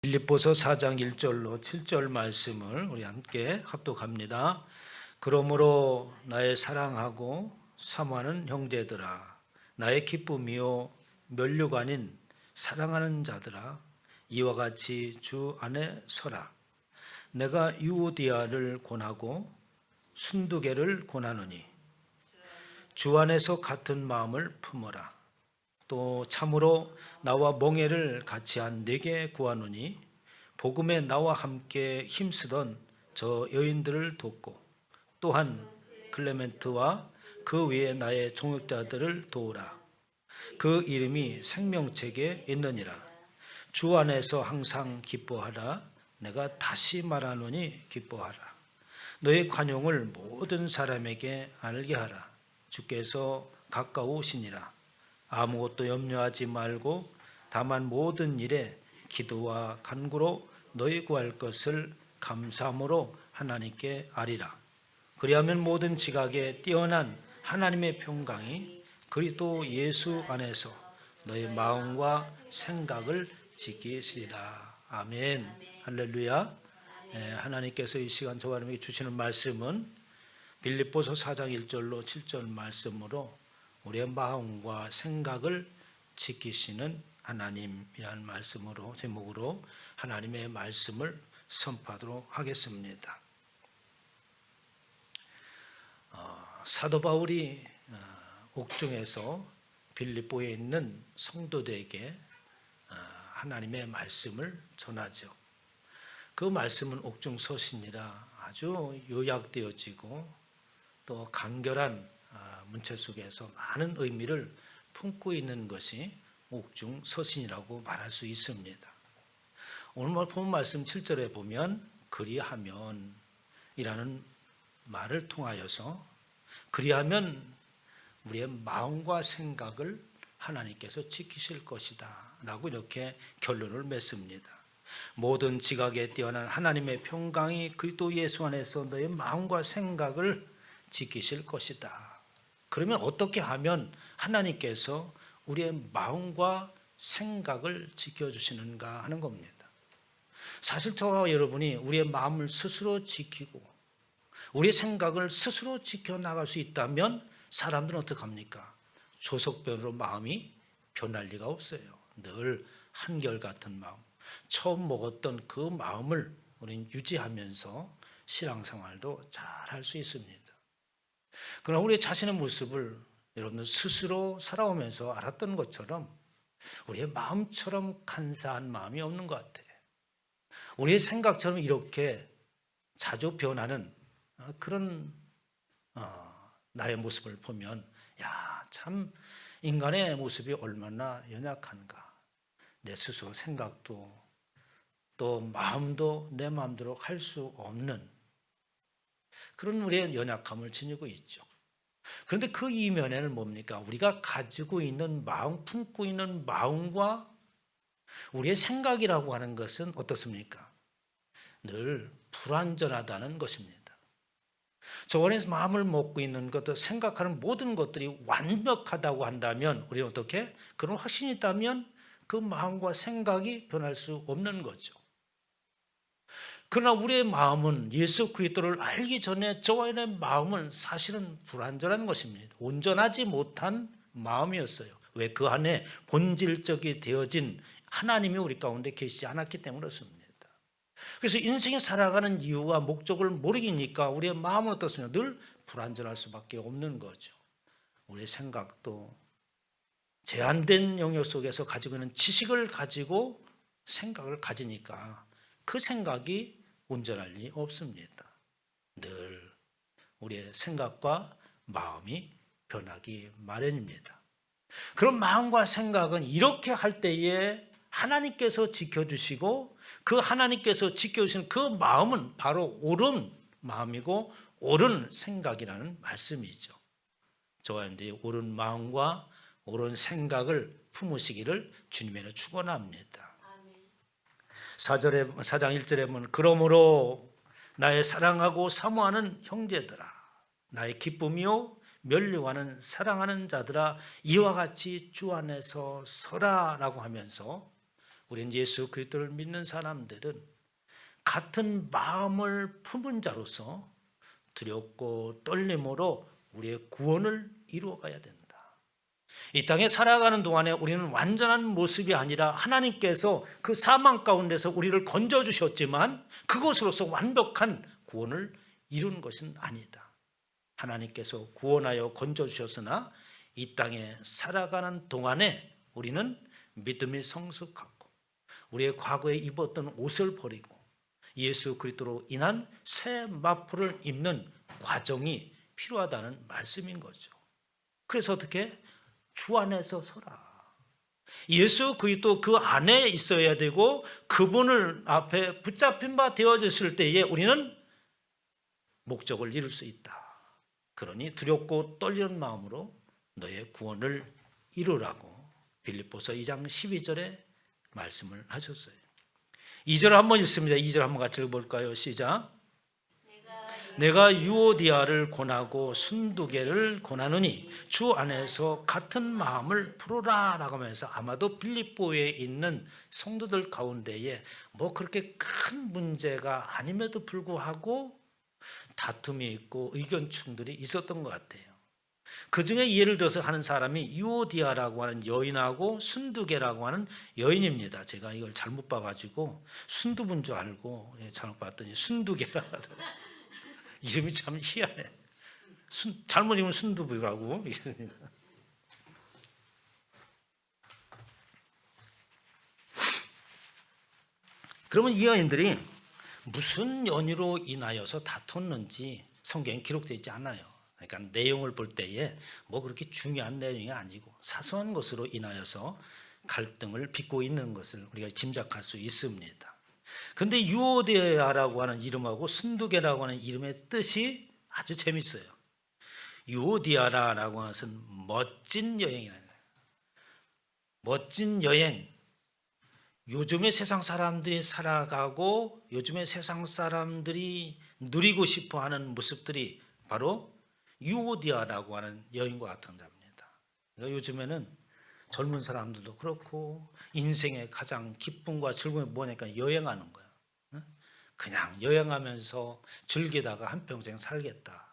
빌립보서 4장 1절로 7절 말씀을 우리 함께 합독합니다. 그러므로 나의 사랑하고 사모하는 형제들아, 나의 기쁨이요 면류가 아닌 사랑하는 자들아, 이와 같이 주 안에 서라. 내가 유오디아를 권하고 순두개를 권하노니 주 안에서 같은 마음을 품어라. 또 참으로 나와 멍에를 같이 한 네게 구하노니 복음에 나와 함께 힘쓰던 저 여인들을 돕고 또한 클레멘트와 그 외에 나의 동역자들을 도우라. 그 이름이 생명책에 있느니라. 주 안에서 항상 기뻐하라. 내가 다시 말하노니 기뻐하라. 너의 관용을 모든 사람에게 알게 하라. 주께서 가까우시니라. 아무것도 염려하지 말고 다만 모든 일에 기도와 간구로 너희 구할 것을 감사함으로 하나님께 아리라. 그리하면 모든 지각에 뛰어난 하나님의 평강이 그리스도 예수 안에서 너희 마음과 생각을 지키시리라. 아멘. 할렐루야. 하나님께서 이 시간 저와 여러분에게 주시는 말씀은 빌립보서 4장 1절로 7절 말씀으로 우리의 마음과 생각을 지키시는 하나님이라는 말씀으로 제목으로 하나님의 말씀을 선포하도록 하겠습니다. 사도 바울이 옥중에서 빌립보에 있는 성도들에게 하나님의 말씀을 전하죠. 그 말씀은 옥중 서신이라 아주 요약되어지고 또 간결한 문체 속에서 많은 의미를 품고 있는 것이 옥중 서신이라고 말할 수 있습니다. 오늘 본 말씀 7절에 보면 그리하면 이라는 말을 통하여서 그리하면 우리의 마음과 생각을 하나님께서 지키실 것이다 라고 이렇게 결론을 맺습니다. 모든 지각에 뛰어난 하나님의 평강이 그리스도 예수 안에서 너의 마음과 생각을 지키실 것이다. 그러면 어떻게 하면 하나님께서 우리의 마음과 생각을 지켜주시는가 하는 겁니다. 사실 저와 여러분이 우리의 마음을 스스로 지키고 우리의 생각을 스스로 지켜나갈 수 있다면 사람들은 어떻게 합니까? 조석변으로 마음이 변할 리가 없어요. 늘 한결같은 마음, 처음 먹었던 그 마음을 우리는 유지하면서 신앙생활도 잘 할 수 있습니다. 그러나 우리 자신의 모습을 여러분들 스스로 살아오면서 알았던 것처럼 우리의 마음처럼 간사한 마음이 없는 것 같아요. 우리의 생각처럼 이렇게 자주 변하는 그런 나의 모습을 보면 참 인간의 모습이 얼마나 연약한가. 내 스스로 생각도 또 마음도 내 마음대로 할 수 없는 그런 우리의 연약함을 지니고 있죠. 그런데 그 이면에는 뭡니까? 우리가 가지고 있는 마음, 품고 있는 마음과 우리의 생각이라고 하는 것은 어떻습니까? 늘 불완전하다는 것입니다. 저 안에서 마음을 먹고 있는 것, 생각하는 모든 것들이 완벽하다고 한다면 우리는 어떻게? 그런 확신이 있다면 그 마음과 생각이 변할 수 없는 거죠. 그러나 우리의 마음은 예수 그리스도를 알기 전에 저와 여러분의 마음은 사실은 불완전한 것입니다. 온전하지 못한 마음이었어요. 왜? 그 안에 본질적이 되어진 하나님이 우리 가운데 계시지 않았기 때문에 그렇습니다. 그래서 인생에 살아가는 이유와 목적을 모르니까 우리의 마음은 어떻습니까? 늘 불완전할 수밖에 없는 거죠. 우리의 생각도 제한된 영역 속에서 가지고 있는 지식을 가지고 생각을 가지니까 그 생각이 온전할 리 없습니다. 늘 우리의 생각과 마음이 변하기 마련입니다. 그런 마음과 생각은 이렇게 할 때에 하나님께서 지켜주시고 그 하나님께서 지켜주신 그 마음은 바로 옳은 마음이고 옳은 생각이라는 말씀이죠. 저와 여러분들이 옳은 마음과 옳은 생각을 품으시기를 주님으로 축원합니다. 4장 1절에 보면 그러므로 나의 사랑하고 사모하는 형제들아, 나의 기쁨이요 면류하는 사랑하는 자들아, 이와 같이 주 안에서 서라라고 하면서 우리는 예수 그리스도를 믿는 사람들은 같은 마음을 품은 자로서 두렵고 떨림으로 우리의 구원을 이루어가야 된다. 이 땅에 살아가는 동안에 우리는 완전한 모습이 아니라 하나님께서 그 사망 가운데서 우리를 건져주셨지만 그것으로서 완벽한 구원을 이루는 것은 아니다. 하나님께서 구원하여 건져주셨으나 이 땅에 살아가는 동안에 우리는 믿음이 성숙하고 우리의 과거에 입었던 옷을 버리고 예수 그리스도로 인한 새 마포를 입는 과정이 필요하다는 말씀인 거죠. 그래서 어떻게? 주 안에서 서라. 예수 그리스도 그 안에 있어야 되고 그분을 앞에 붙잡힌 바 되어졌을 때에 우리는 목적을 이룰 수 있다. 그러니 두렵고 떨리는 마음으로 너의 구원을 이루라고 빌립보서 2장 12절에 말씀을 하셨어요. 2절 한번 읽습니다. 2절 한번 같이 읽어볼까요? 시작. 내가 유오디아를 권하고 순두개를 권하노니 주 안에서 같은 마음을 풀어라 라고 하면서 아마도 빌립보에 있는 성도들 가운데에 뭐 그렇게 큰 문제가 아님에도 불구하고 다툼이 있고 의견 충돌이 있었던 것 같아요. 그 중에 예를 들어서 하는 사람이 유오디아라고 하는 여인하고 순두개라고 하는 여인입니다. 제가 이걸 잘못 봐가지고 순두부인 줄 알고 잘못 봤더니 순두개라 하더라고요. 이름이 참 희한해. 잘못 읽으면 순두부라고. 그러면 이 여인들이 무슨 연유로 인하여서 다퉜는지 성경에 기록되어 있지 않아요. 그러니까 내용을 볼 때에 뭐 그렇게 중요한 내용이 아니고 사소한 것으로 인하여서 갈등을 빚고 있는 것을 우리가 짐작할 수 있습니다. 그런데 유오디아라고 하는 이름하고 순두개라고 하는 이름의 뜻이 아주 재밌어요. 유오디아라고 하는 것은 멋진 여행이라는 거예요. 멋진 여행. 요즘의 세상 사람들이 살아가고 요즘의 세상 사람들이 누리고 싶어하는 모습들이 바로 유오디아라고 하는 여인과 같은 자입니다. 그러니까 요즘에는 젊은 사람들도 그렇고 인생의 가장 기쁨과 즐거움이 뭐냐니까 여행하는 거야. 그냥 여행하면서 즐기다가 한평생 살겠다.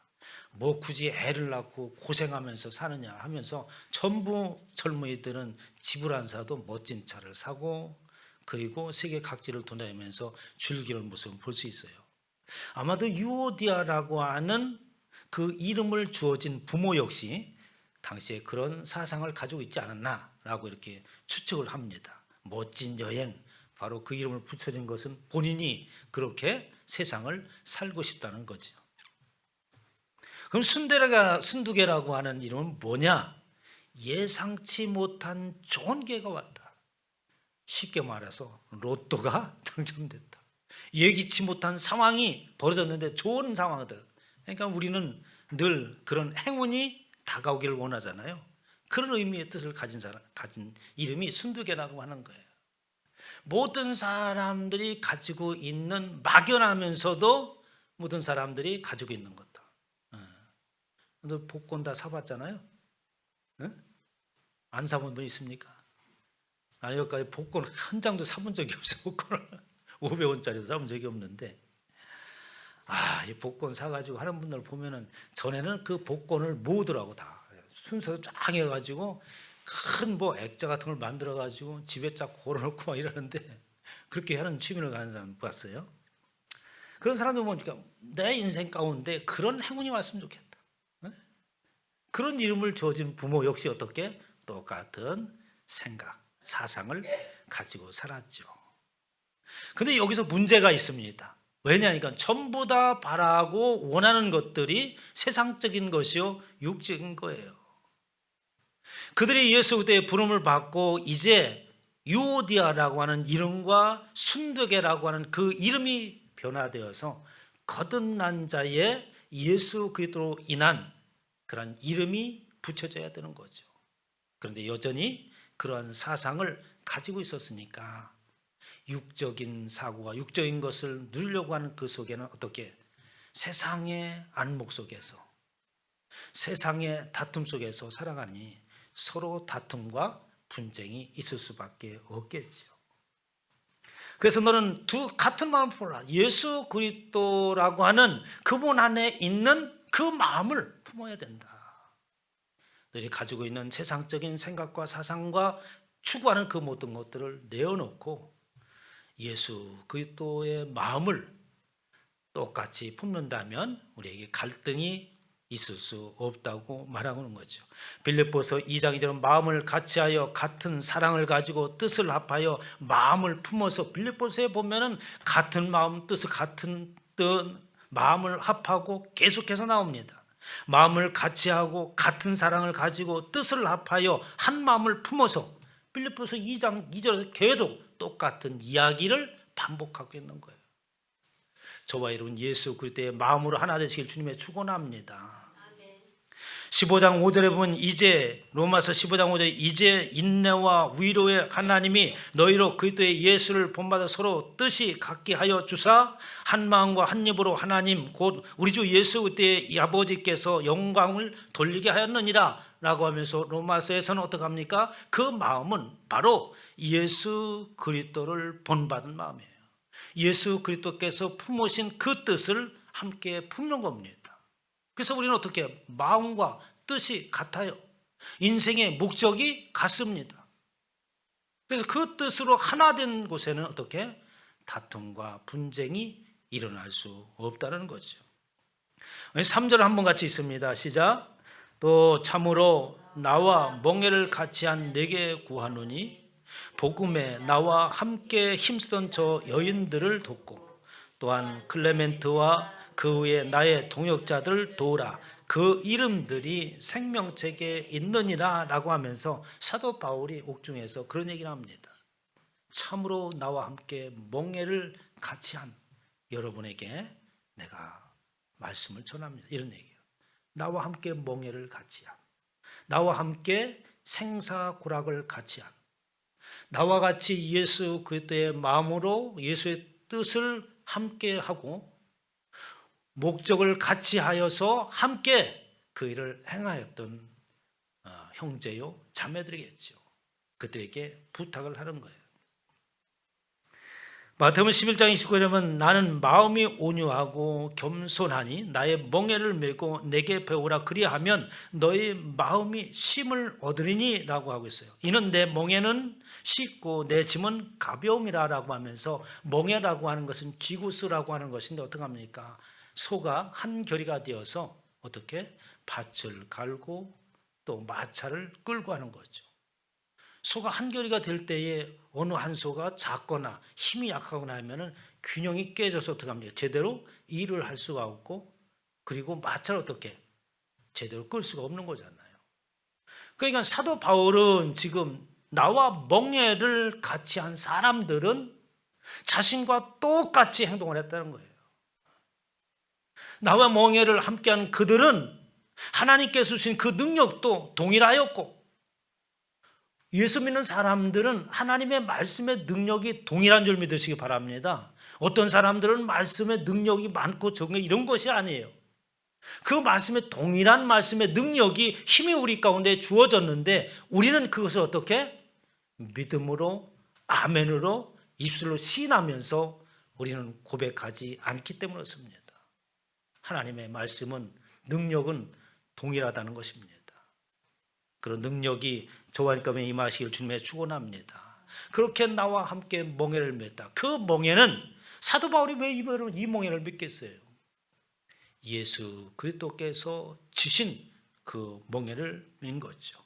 뭐 굳이 애를 낳고 고생하면서 사느냐 하면서 전부 젊은이들은 집을 안 사도 멋진 차를 사고 그리고 세계 각지를 돌아다니면서 즐기는 모습을 볼 수 있어요. 아마도 유오디아라고 하는 그 이름을 주어진 부모 역시 당시에 그런 사상을 가지고 있지 않았나라고 이렇게 추측을 합니다. 멋진 여행, 바로 그 이름을 붙여진 것은 본인이 그렇게 세상을 살고 싶다는 거죠. 그럼 순두개라고 하는 이름은 뭐냐? 예상치 못한 좋은 기회가 왔다. 쉽게 말해서 로또가 당첨됐다. 예기치 못한 상황이 벌어졌는데 좋은 상황들. 그러니까 우리는 늘 그런 행운이 다가오기를 원하잖아요. 그런 의미의 뜻을 가진 이름이 순두개라고 하는 거예요. 모든 사람들이 가지고 있는 막연하면서도 모든 사람들이 가지고 있는 것도. 너 복권 다 사봤잖아요. 안 사본 분 있습니까? 나 여기까지 복권 한 장도 사본 적이 없어요. 복권을 500원짜리도 사본 적이 없는데 이 복권 사가지고 하는 분들 보면은 전에는 그 복권을 모으더라고 다 순서 쫙 해가지고 큰 뭐 액자 같은 걸 만들어가지고 집에 쫙 걸어놓고 막 이러는데 그렇게 하는 취미를 가는 사람 봤어요. 그런 사람들 보니까 내 인생 가운데 그런 행운이 왔으면 좋겠다. 그런 이름을 주어진 부모 역시 어떻게 똑같은 생각, 사상을 가지고 살았죠. 근데 여기서 문제가 있습니다. 왜냐하니까 전부 다 바라고 원하는 것들이 세상적인 것이요 육적인 거예요. 그들이 예수 그리스도의 부름을 받고 이제 유오디아라고 하는 이름과 순두개라고 하는 그 이름이 변화되어서 거듭난 자의 예수 그리스도로 인한 그런 이름이 붙여져야 되는 거죠. 그런데 여전히 그러한 사상을 가지고 있었으니까 육적인 사고가 육적인 것을 누리려고 하는 그 속에는 어떻게 세상의 안목 속에서 세상의 다툼 속에서 살아가니 서로 다툼과 분쟁이 있을 수밖에 없겠죠. 그래서 너는 같은 마음을 품어라. 예수 그리스도라고 하는 그분 안에 있는 그 마음을 품어야 된다. 너희 가지고 있는 세상적인 생각과 사상과 추구하는 그 모든 것들을 내어놓고 예수 그리스도의 마음을 똑같이 품는다면 우리에게 갈등이 있을 수 없다고 말하는 거죠. 빌립보서 2장 2절은 마음을 같이하여 같은 사랑을 가지고 뜻을 합하여 마음을 품어서, 빌립보서에 보면은 같은 마음, 뜻을 같은 뜻, 마음을 합하고 계속해서 나옵니다. 마음을 같이하고 같은 사랑을 가지고 뜻을 합하여 한 마음을 품어서, 빌립보서 2장 2절에서 계속 똑같은 이야기를 반복하고 있는 거예요. 저와 여러분 예수 그리스도의 마음으로 하나 되시길 주님의 축원합니다. 15장 5절에 보면 이제, 로마서 15장 5절에 이제 인내와 위로의 하나님이 너희로 그리스도의 예수를 본받아 서로 뜻이 같게 하여 주사 한 마음과 한 입으로 하나님 곧 우리 주 예수 그리스도의 아버지께서 영광을 돌리게 하였느니라 라고 하면서, 로마서에서는 어떻게 합니까? 그 마음은 바로 예수 그리스도를 본받은 마음이에요. 예수 그리스도께서 품으신 그 뜻을 함께 품는 겁니다. 그래서 우리는 어떻게 마음과 뜻이 같아요. 인생의 목적이 같습니다. 그래서 그 뜻으로 하나 된 곳에는 어떻게 다툼과 분쟁이 일어날 수 없다는 거죠. 3절 한번 같이 있습니다. 시작. 또 참으로 나와 멍에를 같이 한 내게 구하노니 복음에 나와 함께 힘쓰던 저 여인들을 돕고 또한 클레멘트와 그 외에 나의 동역자들을 도우라. 그 이름들이 생명책에 있느니라 라고 하면서 사도 바울이 옥중에서 그런 얘기를 합니다. 참으로 나와 함께 멍에를 같이 한 여러분에게 내가 말씀을 전합니다. 이런 얘기예요. 나와 함께 멍에를 같이 한, 나와 함께 생사고락을 같이 한, 나와 같이 예수 그리스도의 마음으로 예수의 뜻을 함께 하고 목적을 같이 하여서 함께 그 일을 행하였던 형제요 자매들이겠죠. 그들에게 부탁을 하는 거예요. 마태복음 11장 29절에 보면 나는 마음이 온유하고 겸손하니 나의 멍에를 메고 내게 배우라 그리하면 너의 마음이 쉼을 얻으리니 라고 하고 있어요. 이는 내 멍에는 쉽고 내 짐은 가벼움이라 라고 하면서, 멍에라고 하는 것은 지구스라고 하는 것인데 어떻게 합니까? 소가 한 결이가 되어서 어떻게 밭을 갈고 또 마차를 끌고 하는 거죠. 소가 한 결이가 될 때에 어느 한 소가 작거나 힘이 약하거나 하면은 균형이 깨져서 어떻게 합니까? 제대로 일을 할 수가 없고, 그리고 마차를 어떻게 제대로 끌 수가 없는 거잖아요. 그러니까 사도 바울은 지금 나와 멍에를 같이 한 사람들은 자신과 똑같이 행동을 했다는 거예요. 나와 멍에를 함께한 그들은 하나님께서 주신 그 능력도 동일하였고, 예수 믿는 사람들은 하나님의 말씀의 능력이 동일한 줄 믿으시기 바랍니다. 어떤 사람들은 말씀의 능력이 많고 적은 이런 것이 아니에요. 그 말씀의 동일한 말씀의 능력이, 힘이 우리 가운데 주어졌는데 우리는 그것을 어떻게 믿음으로, 아멘으로, 입술로 시인하면서 우리는 고백하지 않기 때문에 그렇습니다. 하나님의 말씀은, 능력은 동일하다는 것입니다. 그런 능력이 저와 여러분에게 임하시길 주님의 축원합니다. 그렇게 나와 함께 멍에를 맸다. 그 멍에는 사도 바울이 왜 이 멍에를 맺겠어요? 예수 그리스도께서 주신 그 멍에를 민 거죠.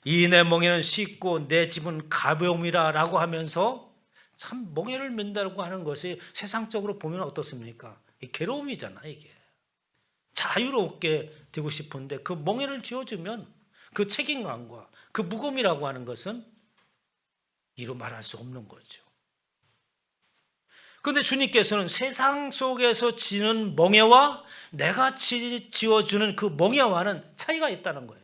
이 내 멍에는 쉽고 내 짐은 가벼움이라 라고 하면서, 참 멍에를 맨다고 하는 것이 세상적으로 보면 어떻습니까? 괴로움이잖아. 이게 자유롭게 되고 싶은데 그 멍에를 쥐어주면 그 책임감과 그 무거움이라고 하는 것은 이루 말할 수 없는 거죠. 그런데 주님께서는 세상 속에서 지는 멍에와 내가 지어주는 그 멍에와는 차이가 있다는 거예요.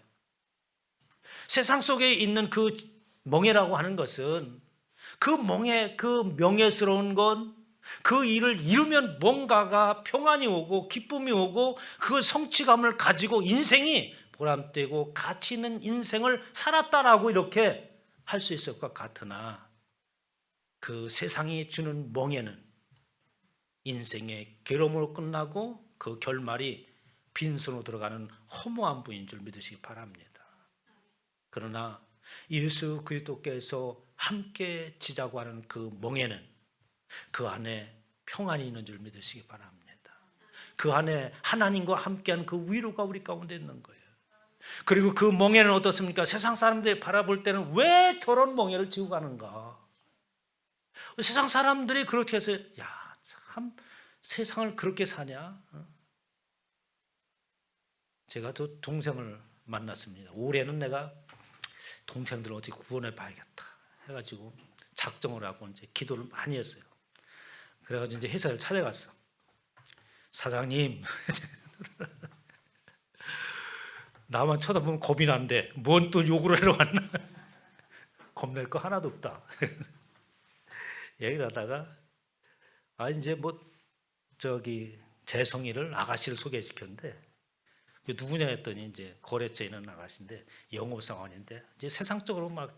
세상 속에 있는 그 멍에라고 하는 것은, 그 멍에, 그 명예스러운 건, 그 일을 이루면 뭔가가 평안이 오고 기쁨이 오고 그 성취감을 가지고 인생이 보람되고 가치 있는 인생을 살았다라고 이렇게 할 수 있을 것 같으나, 그 세상이 주는 멍에는 인생의 괴로움으로 끝나고 그 결말이 빈손으로 들어가는 허무한 분인 줄 믿으시기 바랍니다. 그러나 예수 그리스도께서 함께 지자고 하는 그 멍에는 그 안에 평안이 있는 줄 믿으시기 바랍니다. 그 안에 하나님과 함께하는 그 위로가 우리 가운데 있는 거예요. 그리고 그 멍에는 어떻습니까? 세상 사람들이 바라볼 때는 왜 저런 멍에를 지고 가는가? 세상 사람들이 그렇게 해서 야, 참 세상을 그렇게 사냐? 제가 또 동생을 만났습니다. 올해는 내가 동생들을 어떻게 구원해 봐야겠다 해가지고 작정을 하고 이제 기도를 많이 했어요. 그래가지고 이제 회사를 찾아갔어. 사장님, 나만 쳐다보면 겁이 난데 뭔 또 욕을 하러 왔나? 겁낼 거 하나도 없다. 얘기를 하다가 이제 뭐 저기 재성이를 아가씨를 소개시켰는데 누구냐 했더니 이제 거래처에 있는 아가씨인데 영업사원인데 이제 세상적으로 막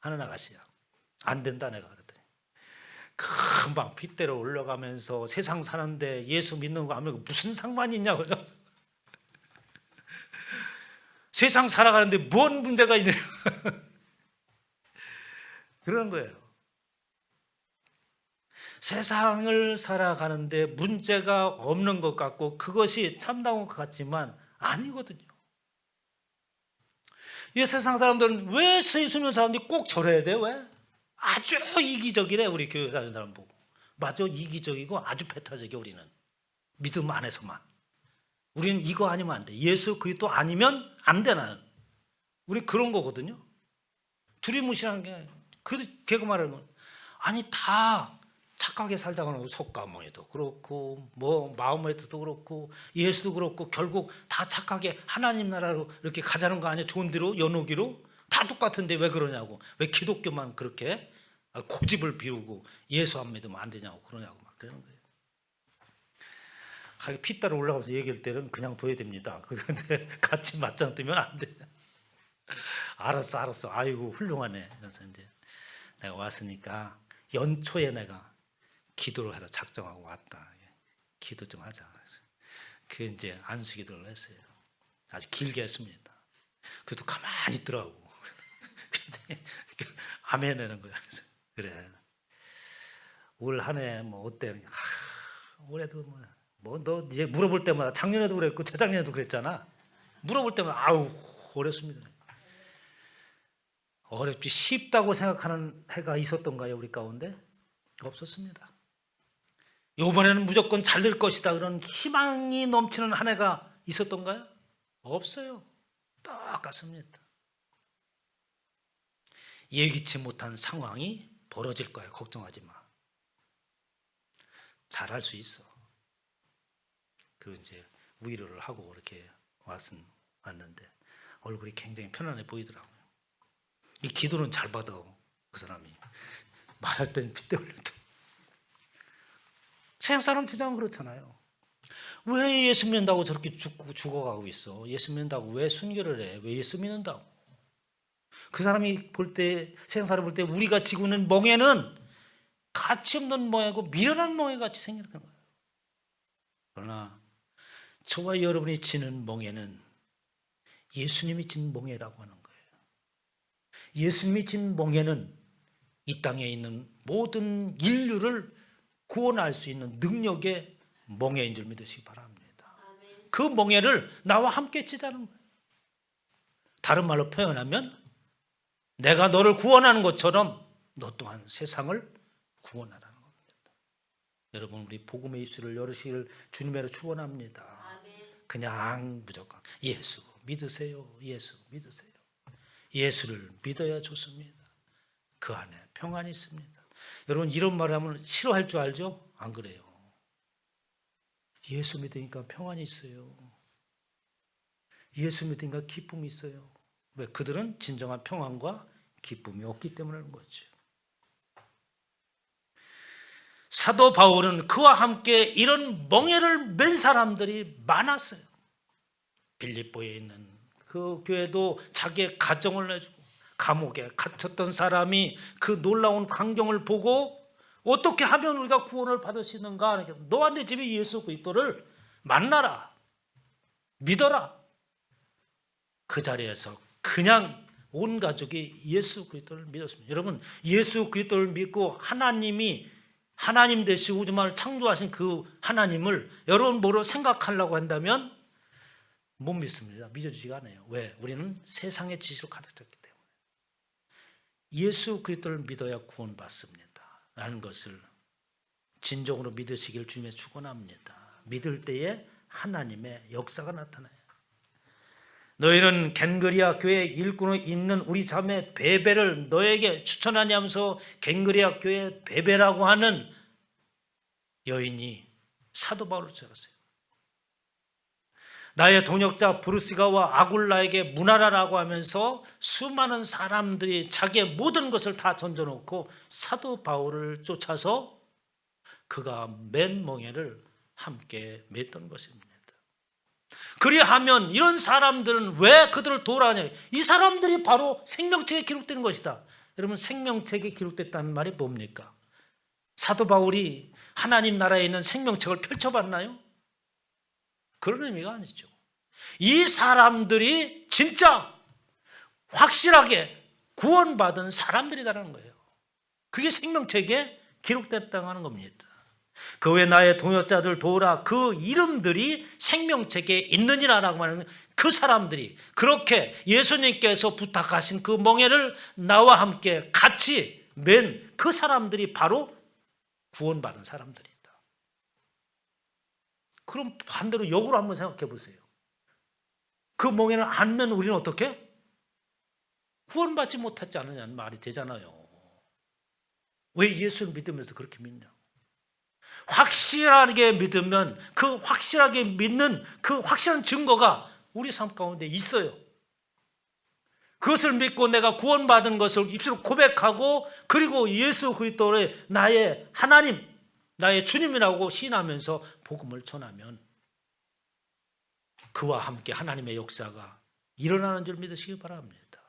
하는 아가씨야. 안 된다 내가 그랬더니 금방 핏대로 올라가면서 세상 사는데 예수 믿는 거 아무튼 무슨 상관이 있냐고. 세상 살아가는데 뭔 문제가 있냐 그런 거예요. 세상을 살아가는데 문제가 없는 것 같고 그것이 참다운 것 같지만 아니거든요. 이 세상 사람들은 왜 예수 믿는 사람들이 꼭 저래야 돼? 왜? 아주 이기적이래. 우리 교회 다니는 사람 보고 맞아, 이기적이고 아주 배타적이야. 우리는 믿음 안에서만. 우리는 이거 아니면 안 돼. 예수 그리스도 아니면 안 돼. 나는 우리 그런 거거든요. 두리뭉실한 게 걔가 말하는 건 아니 다 착하게 살자고 하는 속가모에도 그렇고 뭐 마음에도 그렇고 예수도 그렇고 결국 다 착하게 하나님 나라로 이렇게 가자는 거 아니야? 좋은 대로 연호기로 다 똑같은데 왜 그러냐고. 왜 기독교만 그렇게 고집을 피우고 예수 안 믿으면 안 되냐고 그러냐고 막 그러는 거예요. 피 따라 올라가서 얘기할 때는 그냥 둬야 됩니다. 그런데 같이 맞짱 뜨면 안 돼. 알았어. 아이고 훌륭하네. 그래서 이제 내가 왔으니까 연초에 내가 기도를 하러 작정하고 왔다. 기도 좀 하자. 그 이제 안수 기도를 했어요. 아주 길게 했습니다. 그래도 가만히 있더라고. 근데 아멘 하는 거야. 그래. 올 한 해 뭐 어때? 올해도 뭐 너 이제 물어볼 때마다 작년에도 그랬고 재작년에도 그랬잖아. 물어볼 때마다 어렵습니다. 어렵지 쉽다고 생각하는 해가 있었던가요? 우리 가운데? 없었습니다. 이번에는 무조건 잘 될 것이다 그런 희망이 넘치는 한 해가 있었던가요? 없어요. 똑같습니다. 예기치 못한 상황이 벌어질 거야. 걱정하지 마. 잘할 수 있어. 그 이제 위로를 하고 이렇게 왔는데 얼굴이 굉장히 편안해 보이더라고요. 이 기도는 잘 받아. 그 사람이 말할 땐 핏대 올려도. 세상 사람 주장은 그렇잖아요. 왜 예수 믿는다고 저렇게 죽어가고 있어? 예수 믿는다고 왜 순교를 해? 왜 예수 믿는다고? 그 사람이 볼 때, 세상 사람 볼 때 우리가 지고 있는 멍에는 가치 없는 멍에고 미련한 멍에 같이 생기는 거예요. 그러나 저와 여러분이 지는 멍에는 예수님이 진 멍에라고 하는 거예요. 예수님이 진 멍에는 이 땅에 있는 모든 인류를 구원할 수 있는 능력의 멍에인 줄 믿으시기 바랍니다. 그 멍에를 나와 함께 치자는 거예요. 다른 말로 표현하면 내가 너를 구원하는 것처럼 너 또한 세상을 구원하라는 겁니다. 여러분 우리 복음의 입술을 열으시기를 주님으로 축원합니다. 그냥 무조건 예수 믿으세요. 예수 믿으세요. 예수를 믿어야 좋습니다. 그 안에 평안이 있습니다. 여러분 이런 말을 하면 싫어할 줄 알죠? 안 그래요. 예수 믿으니까 평안이 있어요. 예수 믿으니까 기쁨이 있어요. 왜? 그들은 진정한 평안과 기쁨이 없기 때문에 그런 거죠. 사도 바울은 그와 함께 이런 멍에를 맨 사람들이 많았어요. 빌립보에 있는 그 교회도 자기의 가정을 내주고 감옥에 갇혔던 사람이 그 놀라운 광경을 보고 어떻게 하면 우리가 구원을 받을 수 있는가? 너와 내 집에 예수 그리스도를 만나라, 믿어라. 그 자리에서 그냥 온 가족이 예수 그리스도를 믿었습니다. 여러분, 예수 그리스도를 믿고 하나님이 하나님 되시고 우주만을 창조하신 그 하나님을 여러분 뭐로 생각하려고 한다면 못 믿습니다. 믿어지지가 않아요. 왜? 우리는 세상의 지식으로 가득 찼기 때문에. 예수 그리스도를 믿어야 구원받습니다 라는 것을 진정으로 믿으시길 주님의 축원합니다. 믿을 때에 하나님의 역사가 나타나요. 너희는 겐그리아 교회 일꾼으로 있는 우리 자매 베베를 너에게 추천하니 하면서 겐그리아 교회 베베라고 하는 여인이 사도 바울을 찾았어요. 나의 동역자 브루시가와 아굴라에게 문하라라고 하면서 수많은 사람들이 자기의 모든 것을 다 던져놓고 사도 바울을 쫓아서 그가 맨 멍에를 함께 맸던 것입니다. 그리하면 이런 사람들은 왜 그들을 도우라냐? 이 사람들이 바로 생명책에 기록되는 것이다. 여러분, 생명책에 기록됐다는 말이 뭡니까? 사도 바울이 하나님 나라에 있는 생명책을 펼쳐봤나요? 그런 의미가 아니죠. 이 사람들이 진짜 확실하게 구원받은 사람들이라는 거예요. 그게 생명책에 기록됐다고 하는 겁니다. 그 외 나의 동역자들 도우라. 그 이름들이 생명책에 있느니라라고 하는 그 사람들이, 그렇게 예수님께서 부탁하신 그 멍에를 나와 함께 같이 맨 그 사람들이 바로 구원받은 사람들이다. 그럼 반대로 역으로 한번 생각해 보세요. 그 멍에를 안 맨 우리는 어떻게? 구원받지 못하지 않느냐는 말이 되잖아요. 왜 예수를 믿으면서 그렇게 믿냐? 확실하게 믿으면 그 확실하게 믿는 그 확실한 증거가 우리 삶 가운데 있어요. 그것을 믿고 내가 구원받은 것을 입술로 고백하고, 그리고 예수 그리스도를 나의 하나님, 나의 주님이라고 시인하면서 복음을 전하면 그와 함께 하나님의 역사가 일어나는 줄 믿으시기 바랍니다.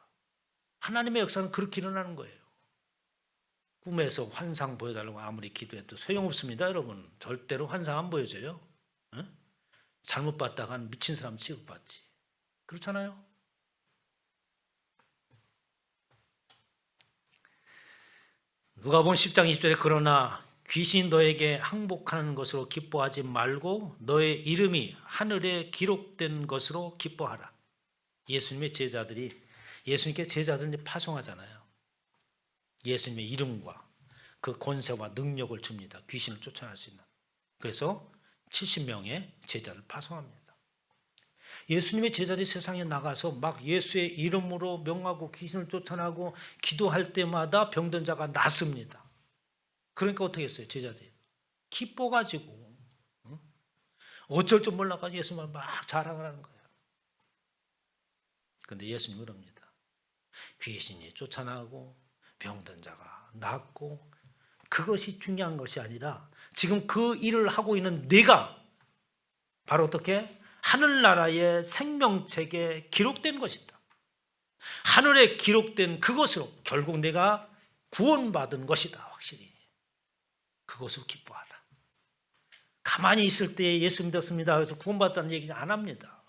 하나님의 역사는 그렇게 일어나는 거예요. 꿈에서 환상 보여달라고 아무리 기도해도 소용없습니다. 여러분, 절대로 환상 안 보여줘요. 어? 잘못 봤다간 미친 사람 취급받지. 그렇잖아요. 누가복음 10장 20절에 그러나 귀신이 너에게 항복하는 것으로 기뻐하지 말고 너의 이름이 하늘에 기록된 것으로 기뻐하라. 예수님의 제자들이, 예수님께 제자들이 파송하잖아요. 예수님의 이름과 그 권세와 능력을 줍니다. 귀신을 쫓아낼 수 있는. 그래서 70명의 제자를 파송합니다. 예수님의 제자들이 세상에 나가서 막 예수의 이름으로 명하고 귀신을 쫓아내고 기도할 때마다 병든 자가 낫습니다. 그러니까 어떻게 했어요? 제자들이 기뻐가지고 어쩔 줄 몰라가지고 예수님을 막 자랑을 하는 거예요. 그런데 예수님은 그럽니다. 귀신이 쫓아나고 병든 자가 낫고, 그것이 중요한 것이 아니라 지금 그 일을 하고 있는 네가 바로 어떻게? 하늘나라의 생명책에 기록된 것이다. 하늘에 기록된 그것으로 결국 내가 구원받은 것이다. 확실히 그것으로 기뻐하라. 가만히 있을 때 예수 믿었습니다. 그래서 구원받았다는 얘기는 안 합니다.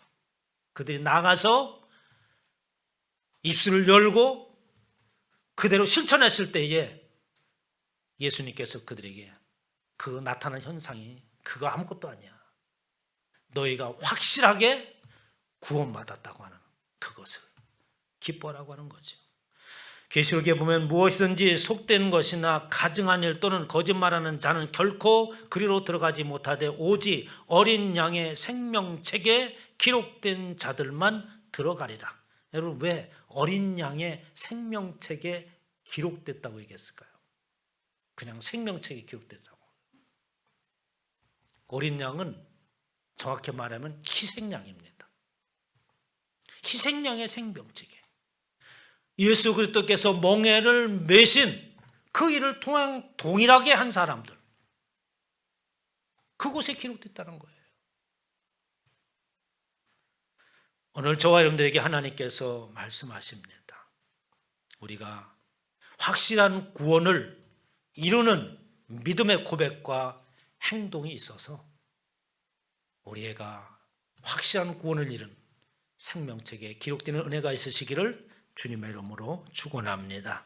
그들이 나가서 입술을 열고 그대로 실천했을 때에 예수님께서 그들에게 그 나타난 현상이 그거 아무것도 아니야. 너희가 확실하게 구원받았다고 하는 그것을 기뻐하라고 하는 거죠. 계시록에 보면 무엇이든지 속된 것이나 가증한 일 또는 거짓말하는 자는 결코 그리로 들어가지 못하되 오직 어린 양의 생명책에 기록된 자들만 들어가리라. 여러분, 왜 어린 양의 생명책에 기록됐다고 얘기했을까요? 그냥 생명책에 기록됐다고. 어린 양은 정확히 말하면 희생양입니다. 희생양의 생명책에 예수 그리스도께서 멍에를 메신 그 일을 동일하게 한 사람들, 그곳에 기록됐다는 거예요. 오늘 저와 여러분들에게 하나님께서 말씀하십니다. 우리가 확실한 구원을 이루는 믿음의 고백과 행동이 있어서 우리가 확실한 구원을 이룬 생명책에 기록되는 은혜가 있으시기를 주님의 이름으로 축원합니다.